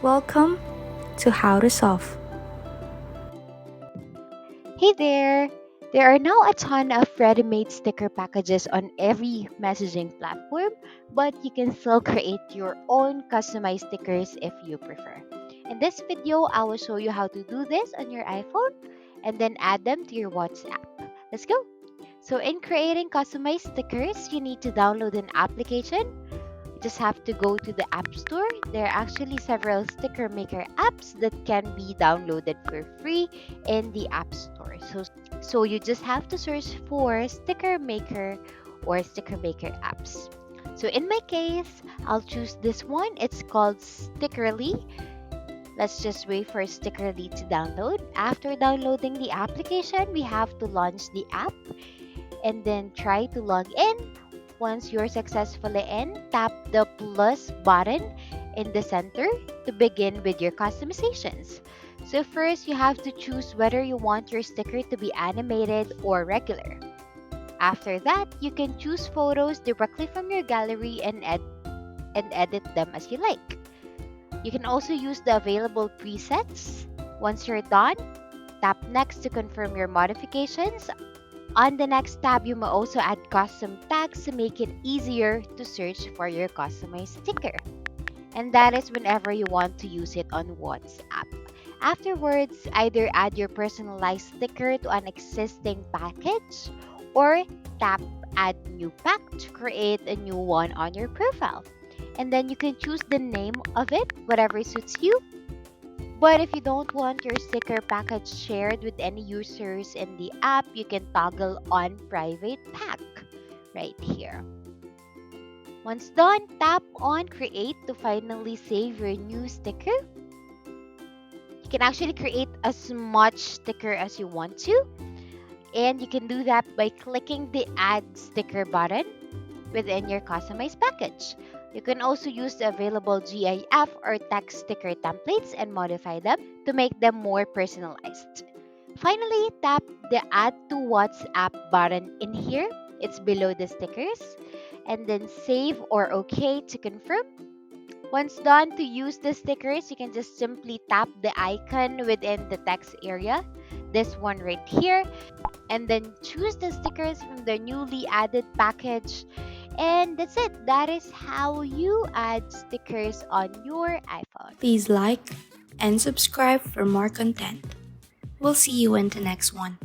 Welcome to How to Solve. Hey there! There are now a ton of ready-made sticker packages on every messaging platform, but you can still create your own customized stickers if you prefer. In this video, I will show you how to do this on your iPhone and then add them to your WhatsApp. Let's go! So in creating customized stickers, you need to download an application. You just have to go to the App Store. There are actually several sticker maker apps that can be downloaded for free in the App Store. So you just have to search for sticker maker or sticker maker apps. So in my case, I'll choose this one. It's called Stickerly. Let's just wait for Stickerly to download. After downloading the application, we have to launch the app and then try to log in. Once you're successfully in, tap the plus button in the center to begin with your customizations. So first, you have to choose whether you want your sticker to be animated or regular. After that, you can choose photos directly from your gallery and edit them as you like. You can also use the available presets. Once you're done, tap next to confirm your modifications. On the next tab, you may also add custom tags to make it easier to search for your customized sticker. And that is whenever you want to use it on WhatsApp. Afterwards, either add your personalized sticker to an existing package or tap Add New Pack to create a new one on your profile. And then you can choose the name of it, whatever suits you. But if you don't want your sticker package shared with any users in the app, you can toggle on Private Pack right here. Once done, tap on Create to finally save your new sticker. You can actually create as much sticker as you want to, and you can do that by clicking the Add Sticker button within your customized package. You can also use the available GIF or text sticker templates and modify them to make them more personalized. Finally, tap the Add to WhatsApp button in here. It's below the stickers. And then save or OK to confirm. Once done, to use the stickers, you can just simply tap the icon within the text area, this one right here, and then choose the stickers from the newly added package. And that's it. That is how you add stickers on your iPhone. Please like and subscribe for more content. We'll see you in the next one.